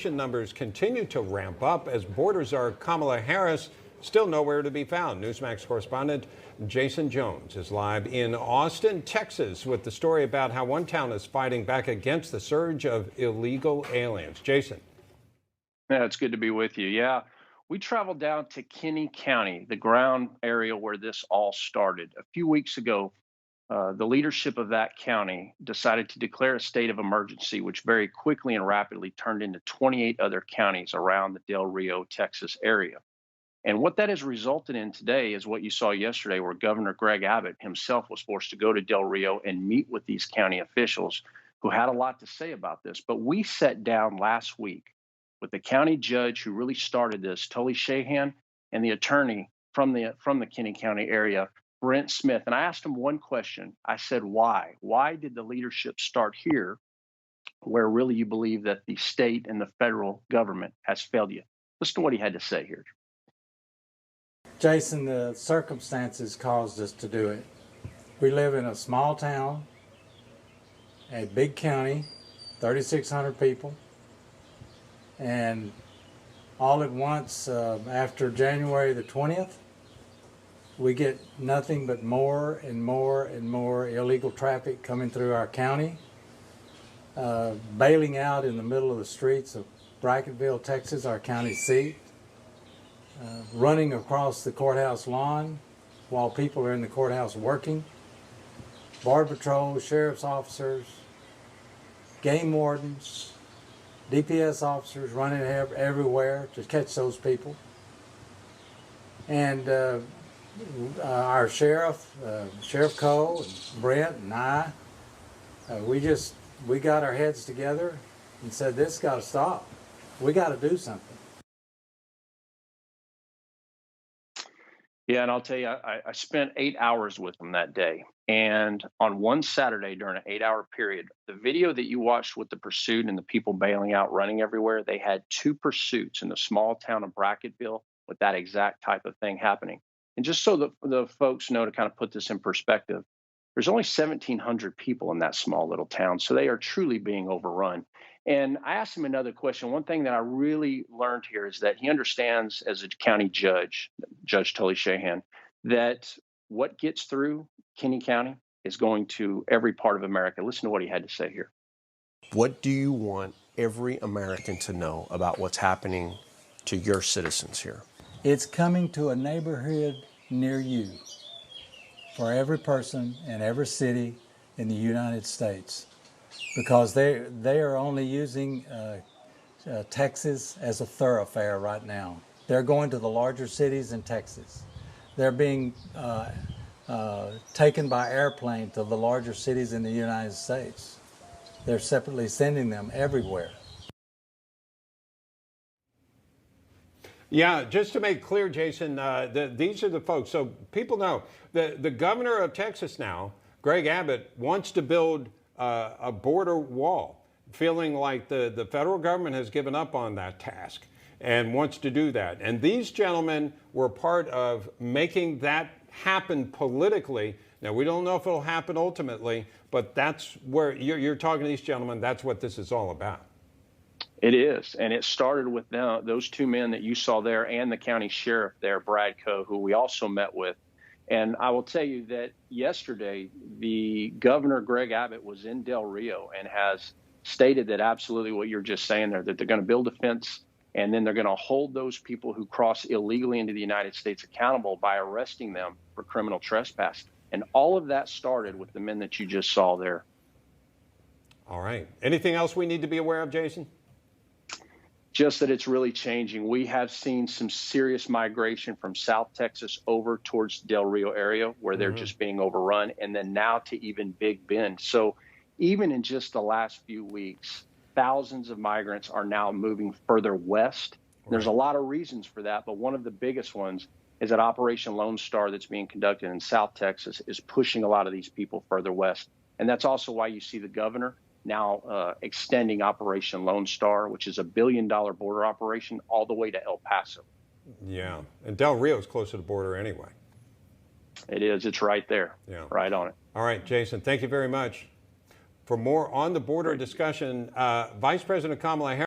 Numbers continue to ramp up as borders are Kamala Harris still nowhere to be found. Newsmax correspondent Jason Jones is live in Austin, Texas, with the story about how one town is fighting back against the surge of illegal aliens. Jason. Yeah, it's good to be with you. Yeah, we traveled down to Kinney County, the ground area where this all started. A few weeks ago, the leadership of that county decided to declare a state of emergency, which very quickly and rapidly turned into 28 other counties around the Del Rio, Texas area. And what that has resulted in today is what you saw yesterday, where Governor Greg Abbott himself was forced to go to Del Rio and meet with these county officials who had a lot to say about this. But we sat down last week with the county judge who really started this, Tully Shahan, and the attorney from the Kinney County area, Brent Smith. And I asked him one question. I said, why? Why did the leadership start here, where really you believe that the state and the federal government has failed you? Listen to what he had to say here. Jason, the circumstances caused us to do it. We live in a small town, a big county, 3,600 people, and all at once, after January the 20th, we get nothing but more and more and more illegal traffic coming through our county, bailing out in the middle of the streets of Brackettville, Texas, our county seat, running across the courthouse lawn while people are in the courthouse working, Border Patrol, sheriff's officers, game wardens, DPS officers running everywhere to catch those people. And our sheriff, Sheriff Cole, and Brent, and I, we got our heads together and said, this has got to stop. We got to do something. Yeah, and I'll tell you, I spent 8 hours with them that day. And on one Saturday during an 8-hour period, the video that you watched with the pursuit and the people bailing out, running everywhere, they had 2 pursuits in the small town of Brackettville with that exact type of thing happening. And just so the folks know, to kind of put this in perspective, there's only 1,700 people in that small little town, so they are truly being overrun. And I asked him another question. One thing that I really learned here is that he understands, as a county judge, Judge Tully Shahan, that what gets through Kinney County is going to every part of America. Listen to what he had to say here. What do you want every American to know about what's happening to your citizens here? It's coming to a neighborhood near you for every person in every city in the United States, because they are only using Texas as a thoroughfare right now. They're going to the larger cities in Texas. They're being taken by airplane to the larger cities in the United States. They're separately sending them everywhere. Yeah, just to make clear, Jason, these are the folks. So people know the governor of Texas now, Greg Abbott, wants to build a border wall, feeling like the federal government has given up on that task and wants to do that. And these gentlemen were part of making that happen politically. Now, we don't know if it'll happen ultimately, but that's where you're talking to these gentlemen. That's what this is all about. It is, and it started with those 2 men that you saw there and the county sheriff there, Brad Coe, who we also met with. And I will tell you that yesterday, the governor, Greg Abbott, was in Del Rio and has stated that absolutely what you're just saying there, that they're going to build a fence and then they're going to hold those people who cross illegally into the United States accountable by arresting them for criminal trespass. And all of that started with the men that you just saw there. All right. Anything else we need to be aware of, Jason? Just that it's really changing. We have seen some serious migration from South Texas over towards Del Rio area, where they're just being overrun, and then now to even Big Bend. So even in just the last few weeks, thousands of migrants are now moving further west. Right. There's a lot of reasons for that, but one of the biggest ones is that Operation Lone Star that's being conducted in South Texas is pushing a lot of these people further west. And that's also why you see the governor now extending Operation Lone Star, which is $1 billion border operation, all the way to El Paso. Yeah, and Del Rio is close to the border anyway. It is. It's right there. Yeah. Right on it. All right, Jason, thank you very much. For more on the border discussion, Vice President Kamala Harris